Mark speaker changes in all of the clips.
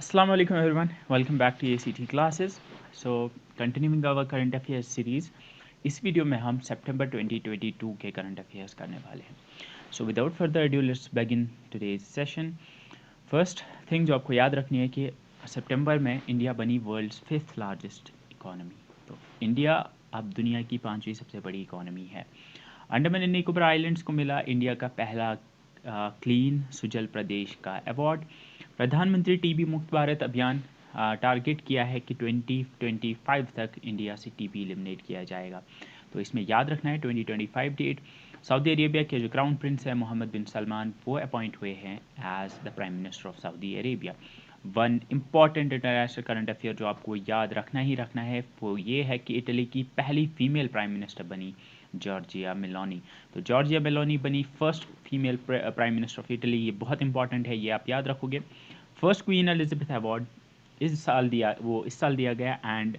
Speaker 1: Assalamu alaikum everyone. Welcome back to ACT classes. So continuing our current affairs series, इस video में हम सितंबर 2022 के current affairs करने वाले हैं. So without further ado, let's begin today's session. First thing जो आपको याद रखनी है कि सितंबर में इंडिया बनी वर्ल्ड्स 5th लार्जेस्ट इकोनॉमी. तो इंडिया अब दुनिया की 5वीं सबसे बड़ी इकोनॉमी है. अंडमान एंड निकोबार आइलैंड्स को मिला इंडिया का पहला क्लीन सुजल प्रदेश का अवार्ड. प्रधानमंत्री टीबी मुक्त भारत अभियान टारगेट किया है कि 2025 तक इंडिया से टीबी एलिमिनेट किया जाएगा. तो इसमें याद रखना है 2025 डेट. सऊदी अरेबिया के जो क्राउन प्रिंस है मोहम्मद बिन सलमान वो अपॉइंट हुए हैं as the prime minister of Saudi Arabia. One important international current affair जो आपको याद रखना ही रखना है वो ये है कि इटली की पहली फीमेल प्राइम मिनिस्टर बनी जॉर्जिया मेलोनी. तो जॉर्जिया मेलोनी बनी first female prime minister of Italy. ये बहुत इंपॉर्टेंट है, ये आप याद रखोगे. फर्स्ट क्वीन एलिजाबेथ अवार्ड इस साल दिया गया एंड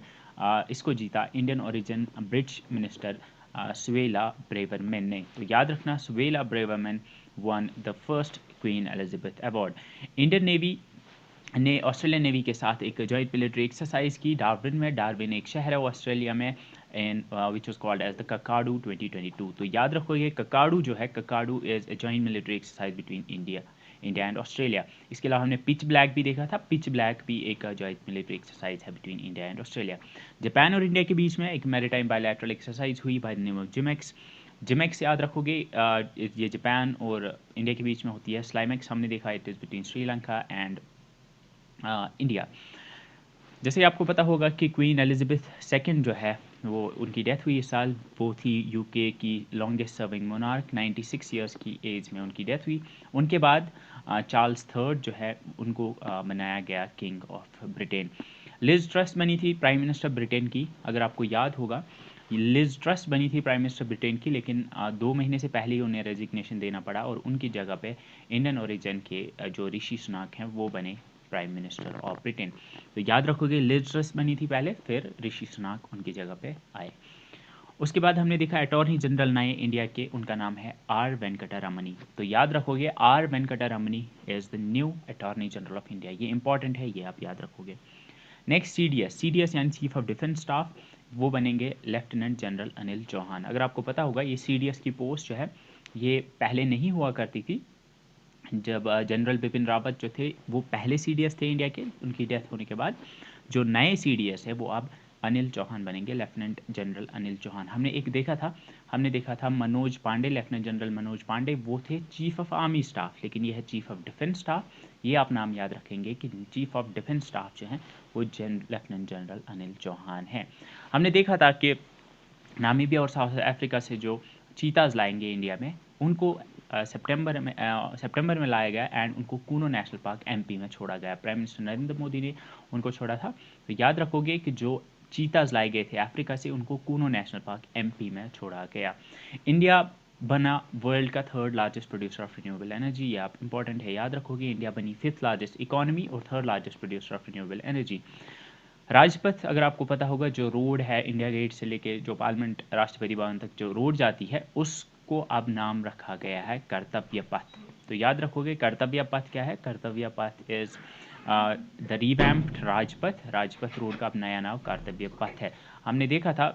Speaker 1: इसको जीता Indian origin British minister Suella Braverman ने. तो याद रखना Suella Braverman won the first Queen Elizabeth award. Indian navy ने ऑस्ट्रेलियन नेवी के साथ एक जॉइंट मिलिट्री एक्सरसाइज की डार्विन में. डार्विन एक शहर है ऑस्ट्रेलिया में and which was called as the Kakadu 2022. तो याद रखोगे ककाडू जो है, Kakadu is a joint military exercise between India and Australia. इसके अलावा हमने पिच ब्लैक भी देखा था. पिच ब्लैक भी एक जॉइंट मिलिट्री एक्सरसाइज है between India and Australia. Japan और इंडिया के बीच में एक मैरीटाइम बायलैटरल एक्सरसाइज हुई bye the name of JIMEX. JIMEX याद रखोगे ये जापान और इंडिया के बीच में होती है. स्लाइमेक्स हमने देखा it is between Sri Lanka and India. जैसे आपको पता होगा कि क्वीन एलिजाबेथ सेकंड जो है वो उनकी डेथ हुई इस साल. वो थी यूके की लॉन्गेस्ट सर्विंग मोनार्क. 96 ईयर्स की एज में उनकी डेथ हुई. उनके बाद चार्ल्स थर्ड जो है उनको बनाया गया king of Britain. Liz Truss बनी थी प्राइम मिनिस्टर ब्रिटेन की. अगर आपको याद होगा लिज ट्रस बनी थी प्राइम मिनिस्टर ब्रिटेन की, लेकिन 2 महीने से पहले ही उन्हें रेजिग्नेशन देना पड़ा और उनकी जगह पे इंडियन ओरिजिन के जो ऋषि सुनाक हैं वो बने प्राइम मिनिस्टर ऑफ ब्रिटेन. तो याद रखोगे लिज ट्रस बनी थी पहले, फिर ऋषि सुनाक उनकी जगह पे आए. उसके बाद हमने देखा अटॉर्नी जनरल नए इंडिया के, उनका नाम है आर वेंकटरमणी. तो याद रखोगे R Venkataramani is the new attorney general of India. ये इंपॉर्टेंट है, ये आप याद रखोगे. नेक्स्ट सीडीएस यानी चीफ ऑफ डिफेंस स्टाफ, वो बनेंगे लेफ्टिनेंट जनरल अनिल चौहान. अगर आपको पता होगा ये सीडीएस की पोस्ट जो है ये पहले नहीं हुआ करती थी. जब जनरल बिपिन रावत जो थे वो पहले सीडीएस थे इंडिया के, उनकी डेथ होने के बाद जो नए सीडीएस है वो अब अनिल चौहान बनेंगे, लेफ्टिनेंट जनरल अनिल चौहान. हमने देखा था मनोज पांडे, लेफ्टिनेंट जनरल मनोज पांडे वो थे चीफ ऑफ आर्मी स्टाफ, लेकिन ये है चीफ ऑफ डिफेंस स्टाफ. ये आप नाम याद रखेंगे कि चीफ ऑफ डिफेंस स्टाफ जो हैं वो लेफ्टिनेंट जनरल अनिल चौहान हैं. हमने देखा था कि नामीबिया और साउथ अफ्रीका से जो चीताज लाएंगे इंडिया में उनको सितंबर में लाया गया एंड उनको कूनो नेशनल पार्क एमपी में छोड़ा गया. प्राइम मिनिस्टर नरेंद्र मोदी ने उनको छोड़ा था. तो याद रखोगे कि जो चीताज लाए गए थे अफ्रीका से उनको कूनो नेशनल पार्क एमपी में छोड़ा गया. इंडिया बना वर्ल्ड का 3rd largest producer of renewable energy. ये आप इंपॉर्टेंट है, याद रखोगे. इंडिया बनी 5th लार्जेस्ट इकोनॉमी और 3rd largest producer of renewable energy. Rajpath अगर आपको पता होगा जो रोड है इंडिया गेट से लेके जो पार्लियामेंट राष्ट्रपति भवन तक जो रोड जाती है उसको अब नाम रखा गया है कर्तव्य पथ. तो याद रखोगे कर्तव्य पथ क्या है. कर्तव्य पथ is the revamped Rajpath road का अब नया नाम कर्तव्य पथ है. हमने देखा था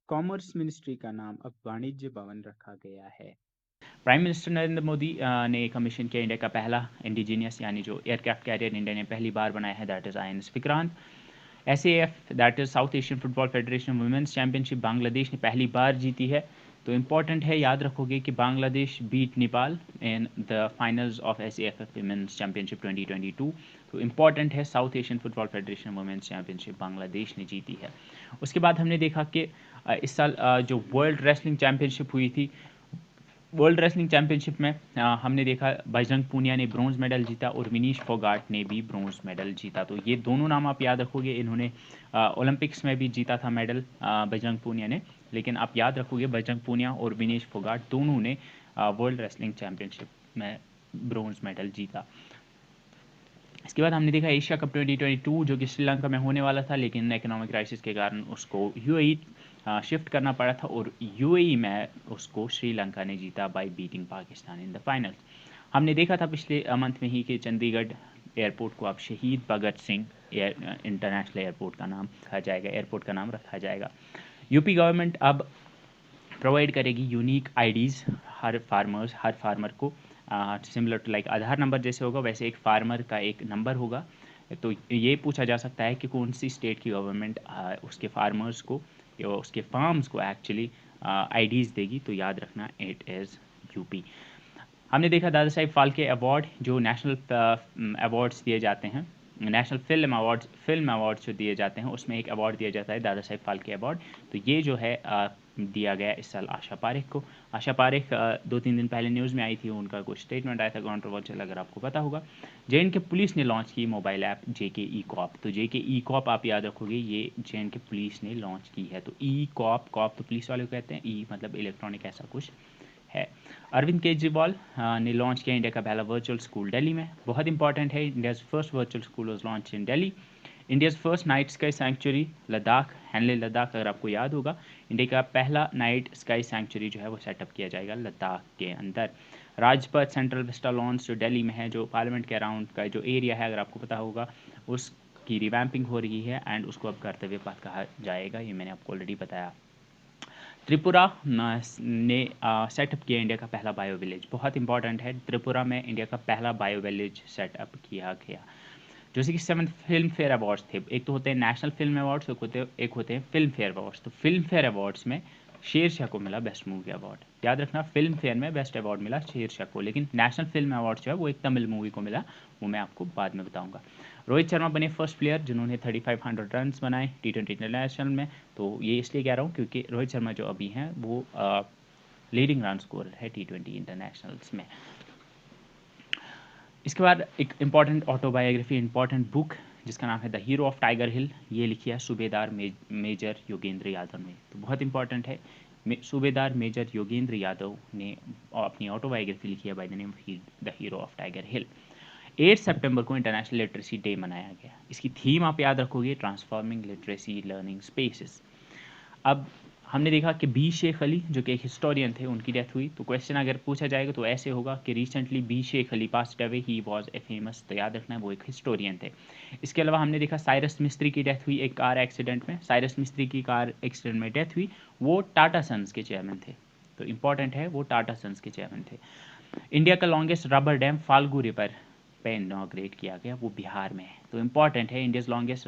Speaker 1: कॉमर्स मिनिस्ट्री का नाम अब वाणिज्य भवन रखा गया है. प्राइम मिनिस्टर नरेंद्र मोदी ने कमीशन किया इंडिया का पहला इंडिजीनियस यानी जो एयरक्राफ्ट कैरियर इंडिया ने पहली बार बनाया है, that is INS Vikrant. SAF that is south Asian football federation women's championship Bangladesh ने पहली बार जीती है. तो इंपॉर्टेंट है, याद रखोगे कि Bangladesh beat Nepal in the finals of SAF women's championship 2022. तो इंपॉर्टेंट है, south Asian football federation women's championship Bangladesh ने जीती है. उसके बाद हमने देखा कि इस साल जो वर्ल्ड रेसलिंग चैंपियनशिप हुई थी, वर्ल्ड रेसलिंग चैंपियनशिप में हमने देखा बजरंग पूनिया ने ब्रॉन्ज मेडल जीता और विनीश फोगाट ने भी ब्रॉन्ज मेडल जीता. तो ये दोनों नाम आप याद रखोगे. इन्होंने ओलंपिक्स में भी जीता था मेडल बजरंग पूनिया ने, लेकिन आप याद रखोगे बजरंग पूनिया और विनीश फोगाट दोनों ने वर्ल्ड रेसलिंग चैंपियनशिप में ब्रॉन्ज मेडल जीता. इसके बाद हमने देखा एशिया कप 2022 जो कि श्रीलंका में होने वाला था, लेकिन इकोनॉमिक क्राइसिस के कारण उसको यूएई शिफ्ट करना पड़ा था और यूएई में उसको श्रीलंका ने जीता bye beating Pakistan in the final. हमने देखा था पिछले मंथ में ही कि चंडीगढ़ एयरपोर्ट को अब शहीद भगत सिंह इंटरनेशनल एयरपोर्ट का नाम रखा जाएगा, एयरपोर्ट का नाम रखा जाएगा। यूपी गवर्नमेंट अब प्रोवाइड करेगी यूनिक आईडीज़ हर फार्मर को, similar to like Aadhaar number जैसे होगा वैसे एक फार्मर का एक नंबर होगा। तो ये पूछा जा सकता है कि कौन सी स्टेट की गवर्नमेंट उसके फार्मर्स को या उसके फार्म्स को एक्चुअली आईडीज़ देगी, तो याद रखना इट इज़ यूपी। हमने देखा दादा साहेब फाल्के अवार्ड जो नेशनल अवार्ड्स दिए जाते हैं, नेशनल फिल्म अवार्ड्स जो दिए जाते हैं उसमें एक अवार्ड दिया जाता है दादा साहेब फाल्के अवार्ड। तो ये जो है दिया गया इस साल आशा पारेख को। आशा पारेख 2-3 दिन पहले न्यूज़ में आई थी, उनका कुछ स्टेटमेंट आया था कंट्रोवर्शियल, अगर आपको पता होगा। जे.एन.के पुलिस ने लॉन्च की मोबाइल ऐप जेके ई कॉप। तो जेके ई कॉप आप याद रखोगे, ये जे.एन.के पुलिस ने लॉन्च की है। तो ई कॉप तो पुलिस वाले को कहते हैं, ई मतलब इलेक्ट्रॉनिक ऐसा कुछ है। अरविंद केजरीवाल ने लॉन्च किया इंडिया का पहला वर्चुअल स्कूल दिल्ली में, बहुत इंपॉर्टेंट है। India's first virtual school was launch in Delhi. India's first night sky sanctuary Ladakh, Henle Ladakh, अगर आपको याद होगा, इंडिया का पहला नाइट स्काई सैंक्चुरी जो है वो सेटअप किया जाएगा लद्दाख के अंदर। राजपथ सेंट्रल विस्टा लॉन्च जो दिल्ली में है, जो पार्लियामेंट के अराउंड का जो एरिया है, अगर आपको पता होगा, उसकी रिवैम्पिंग हो रही है एंड उसको अब कर्तव्य पथ कहा जाएगा, ये मैंने आपको ऑलरेडी बताया। त्रिपुरा ने सेटअप किया इंडिया का पहला बायो विलेज, बहुत इंपॉर्टेंट है। त्रिपुरा में इंडिया का पहला बायो विलेज सेटअप किया गया। जो 67 फिल्म फेयर अवार्ड्स थे, एक तो होते हैं नेशनल फिल्म अवार्ड्स, एक होते हैं फिल्म फेयर अवार्ड्स। तो फिल्म फेयर अवार्ड्स में शेरशाह को मिला बेस्ट मूवी अवार्ड, याद रखना। फिल्म फेयर में बेस्ट अवार्ड मिला शेरशाह को, लेकिन नेशनल फिल्म अवार्ड जो है वो एक तमिल मूवी को मिला, वो मैं आपको बाद में बताऊंगा। रोहित शर्मा बने फर्स्ट प्लेयर जिन्होंने 3500 रन बनाए T20 इंटरनेशनल में। तो ये इसलिए कह रहा हूँ क्योंकि रोहित शर्मा जो अभी हैं वो लीडिंग रन स्कोरर है T20 इंटरनेशनल्स में। इसके बाद एक इम्पॉर्टेंट ऑटोबायोग्राफी, इम्पॉर्टेंट बुक जिसका नाम है द हीरो ऑफ टाइगर हिल, ये लिखी है सूबेदार मेजर योगेंद्र यादव ने। तो बहुत इंपॉर्टेंट है, सूबेदार मेजर योगेंद्र यादव ने अपनी ऑटोबायोग्राफी लिखी है by the name of the hero of Tiger Hill. 8 सितंबर को इंटरनेशनल लिटरेसी डे मनाया गया। इसकी थीम आप याद रखोगे, ट्रांसफॉर्मिंग लिटरेसी लर्निंग स्पेसेस। अब हमने देखा कि बी शेख अली जो कि एक हिस्टोरियन थे, उनकी डेथ हुई। तो क्वेश्चन अगर पूछा जाएगा तो ऐसे होगा कि recently B Sheikh Ali passed away, he was a famous. तो याद रखना है वो एक हिस्टोरियन थे। इसके अलावा हमने देखा साइरस मिस्त्री की डेथ हुई एक कार एक्सीडेंट में। साइरस मिस्त्री की कार एक्सीडेंट में डेथ हुई, वो टाटा सन्स के चेयरमैन थे। तो इंपॉर्टेंट है, वो टाटा सन्स के चेयरमैन थे। इंडिया का longest rubber dam Falgu river पे इनॉग्रेट किया गया, वो बिहार में है। तो इंपॉर्टेंट है, India's longest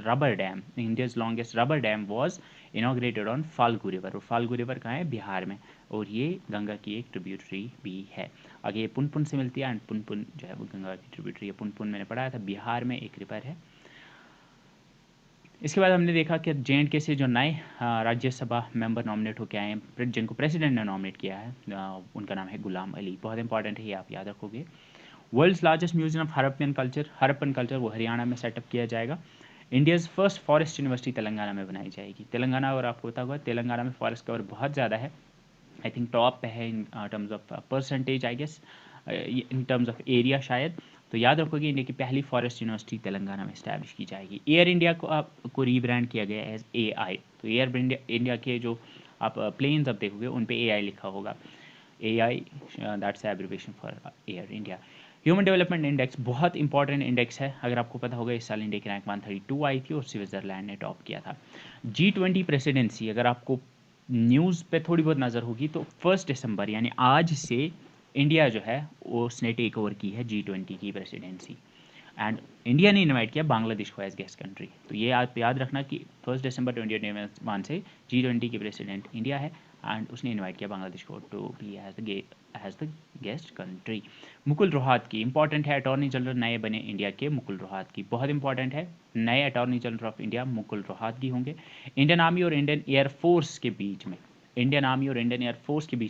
Speaker 1: rubber dam was inaugurated on Falgu river. और फाल्गु रिवर कहाँ है? बिहार में। और ये गंगा की एक ट्रिब्यूटरी भी है। आगे ये पुनपुन से मिलती है एंड पुनपुन जो है वो गंगा की ट्रिब्यूटरी है। पुनपुन मैंने पढ़ाया था, बिहार में एक रिवर है। इसके बाद हमने देखा कि J&K से जो नए राज्यसभा मेंबर नॉमिनेट होकर आए हैं, जिनको प्रेसिडेंट ने नॉमिनेट किया है, उनका नाम है गुलाम अली। बहुत इंपॉर्टेंट है, ये आप याद रखोगे। World's largest museum of Harappan culture वो हरियाणा में सेटअप किया जाएगा। India's first forest university Telangana में बनाई जाएगी। तेलंगाना, और आपको पता होगा तेलंगाना में फॉरेस्ट कवर बहुत ज़्यादा है, आई थिंक टॉप पे है in terms of percentage, I guess in terms of area शायद। तो याद रखोगे इंडिया की पहली फॉरेस्ट यूनिवर्सिटी तेलंगाना में इस्टेब्लिश की जाएगी। एयर इंडिया को रीब्रांड किया गया एज AI। तो एयर इंडिया के जो आप प्लेन्स अब देखोगे उन पे AI लिखा होगा। AI that's abbreviation for air India. Human development index बहुत इंपॉर्टेंट इंडेक्स है, अगर आपको पता होगा इस साल इंडिया की रैंक 132 आई थी और स्विट्ज़रलैंड ने टॉप किया था। G20 प्रेसिडेंसी, अगर आपको न्यूज़ पे थोड़ी बहुत नज़र होगी तो 1 दिसंबर यानी आज से इंडिया जो है उसने टेक ओवर की है G20 की प्रेसिडेंसी। एंड इंडिया ने इनवाइट किया बांग्लादेश को एज गेस्ट कंट्री। तो ये आप याद रखना कि 1 दिसंबर 2021 से G20 की प्रेसिडेंट इंडिया है एंड उसने इनवाइट किया बांग्लादेश को to be as the guest country. Mukul Rohatgi important है, अटॉर्नी जनरल नए बने इंडिया के मुकुल रोहतगी, बहुत इंपॉर्टेंट है। नए attorney general of India Mukul Rohatgi होंगे। इंडियन आर्मी और इंडियन एयरफोर्स के बीच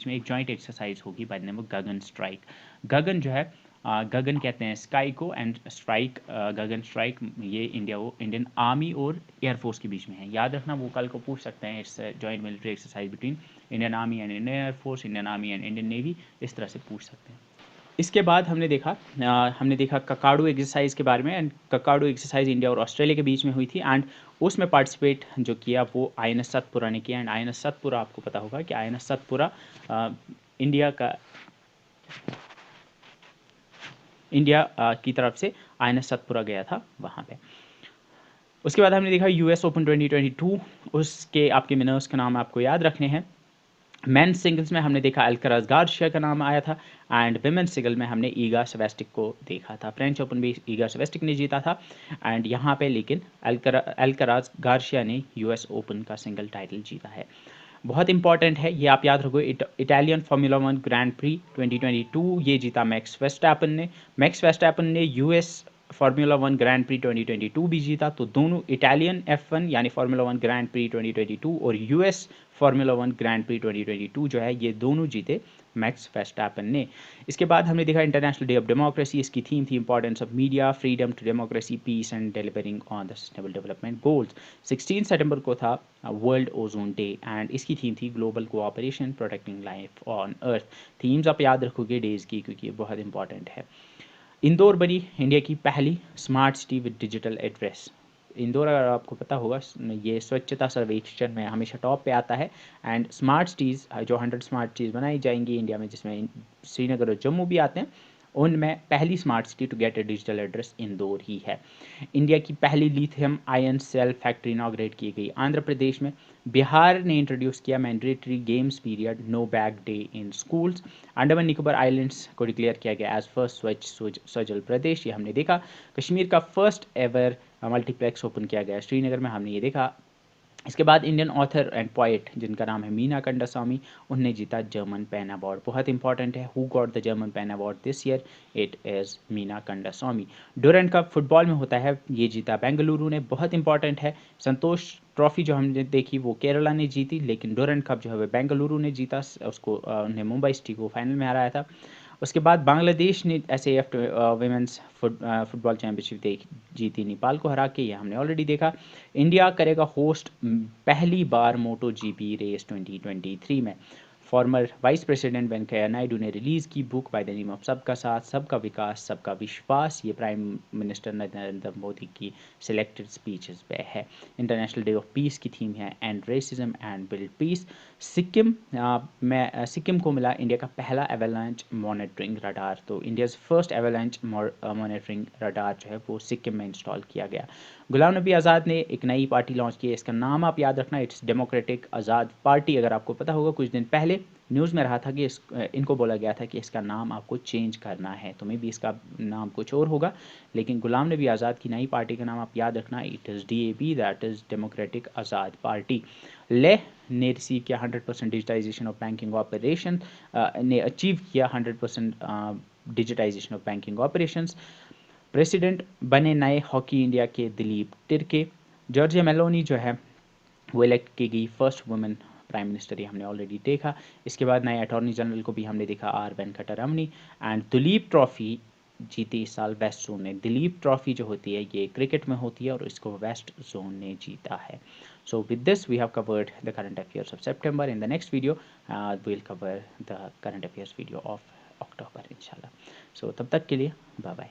Speaker 1: में एक जॉइंट एक्सरसाइज होगी by the name of Gagan strike. गगन जो है गगन कहते हैं स्काई को एंड स्ट्राइक, गगन स्ट्राइक, ये इंडियन आर्मी और एयरफोर्स के बीच में है। याद रखना, वो कल को पूछ सकते हैं, it's joint military exercise between Indian army and Indian air force, Indian army and Indian navy, इस तरह से पूछ सकते हैं। इसके बाद हमने देखा ककाडू एक्सरसाइज के बारे में। एंड ककाडू एक्सरसाइज इंडिया और ऑस्ट्रेलिया के बीच में हुई थी एंड उसमें पार्टिसिपेट जो किया वो INS सतपुरा ने किया। एंड INS सतपुरा, आपको पता होगा कि INS सतपुरा इंडिया की तरफ से INS सतपुरा गया था वहाँ पे। उसके बाद हमने देखा US ओपन 2022, उसके आपके विनर्स का नाम आपको याद रखने हैं। मेंस सिंगल्स में हमने देखा अल्कराज गार्शिया का नाम आया था, एंड विमेंस सिंगल में हमने ईगा स्वेस्टिक को देखा था। फ्रेंच ओपन भी ईगा स्वेस्टिक ने जीता था, एंड यहाँ पे लेकिन अल्कराज गार्शिया ने US ओपन का सिंगल टाइटल जीता है। बहुत इंपॉर्टेंट है ये, आप याद रखो। इटालियन फार्मूला 1 ग्रैंड प्री 2022 ये जीता मैक्स वेस्टैपन ने। मैक्स वेस्टैपन ने US फार्मूला 1 ग्रैंड प्री 2022 भी जीता। तो दोनों इटालियन F1 यानी फार्मूला 1 ग्रैंड प्री 2022 और US फार्मूला 1 ग्रैंड प्री 2022 जो है ये दोनों जीते मैक्स वेस्टैपन ने। इसके बाद हमने देखा इंटरनेशनल डे ऑफ डेमोक्रेसी, इसकी थीम थी importance of media, freedom to democracy, peace and delivering on the sustainable development goals. 16 सितंबर को था वर्ल्ड ओजोन डे, एंड इसकी थीम थी global cooperation protecting life on earth. Themes आप याद रखोगे डेज की, क्योंकि ये बहुत इंपॉर्टेंट है। इंदौर बनी इंडिया की पहली smart city with digital address. Indore, अगर आपको पता होगा, ये स्वच्छता सर्वेक्षण में हमेशा टॉप पे आता है। एंड स्मार्ट सिटीज़ जो 100 स्मार्ट सिटीज़ बनाई जाएंगी इंडिया में, जिसमें श्रीनगर और जम्मू भी आते हैं, उनमें पहली smart city to get a digital address Indore ही है। इंडिया की पहली lithium ion cell factory inaugurate की गई आंध्र प्रदेश में। बिहार ने इंट्रोड्यूस किया mandatory games period no bag day in schools. Andaman Nicobar islands को डिक्लेयर किया गया एज फर्स्ट स्वच्छ सजल प्रदेश, ये हमने देखा। कश्मीर का फर्स्ट एवर मल्टीप्लेक्स ओपन किया गया श्रीनगर में, हमने ये देखा। इसके बाद इंडियन ऑथर एंड पोइट जिनका नाम है मीना कंडास्वामी, उनने जीता जर्मन पेन अवार्ड। बहुत इंपॉर्टेंट है, who got the German PEN award this year, it is Meena Kandasamy. Durand cup football में होता है, ये जीता बेंगलुरु ने, बहुत इंपॉर्टेंट है। संतोष ट्रॉफी जो हमने देखी वो केरला ने जीती, लेकिन डोरेंट कप जो है वो बेंगलुरु ने जीता, उसको उन्हें मुंबई सिटी को फाइनल में हराया था। उसके बाद बांग्लादेश ने SAF वुमेंस फुटबॉल चैम्पियनशिप जीती नेपाल को हरा के, ये हमने ऑलरेडी देखा। इंडिया करेगा होस्ट पहली बार मोटो GP रेस 2023 में। Farmer vice president Venkaiah Naidu ने रिलीज़ की book by the name of सबका साथ सबका विकास सबका विश्वास, ये प्राइम मिनिस्टर नरेंद्र मोदी की सिलेक्टेड स्पीचेस पे है। इंटरनेशनल डे ऑफ पीस की थीम है end racism and build peace. Sikkim में सिक्किम को मिला इंडिया का पहला एवेलांच मॉनिटरिंग रडार। तो India's first avalanche monitoring radar जो है वो सिक्किम में इंस्टॉल किया गया। गुलाम नबी आज़ाद ने एक नई पार्टी लॉन्च की है, इसका नाम आप याद रखना, इट्स डेमोक्रेटिक आज़ाद पार्टी। अगर आपको पता होगा, कुछ दिन पहले न्यूज़ में रहा था कि इनको बोला गया था कि इसका नाम आपको चेंज करना है, तो मे भी इसका नाम कुछ और होगा, लेकिन गुलाम नबी आज़ाद की नई पार्टी का नाम आप याद रखना, it is DAP, that is democratic Azad party. Leh ने रिसीव किया 100% डिजिटाइजेशन ऑफ बैंकिंग ऑपरेशन, ने अचीव किया 100% digitization of banking operations. President बने नए हॉकी इंडिया के दिलीप तिर्के। जॉर्जिया मेलोनी जो है वो इलेक्ट की गई फर्स्ट वुमेन प्राइम मिनिस्टर, ये हमने ऑलरेडी देखा। इसके बाद नए अटॉर्नी जनरल को भी हमने देखा, R Venkataramani. And Dilip trophy जीती इस साल वेस्ट जोन ने। दिलीप ट्रॉफी जो होती है ये क्रिकेट में होती है और इसको वेस्ट जोन ने जीता है। So with this we have covered the current affairs of September. In the next video we will cover the current affairs video of October इंशाल्लाह। सो तब तक के लिए बाय बाय।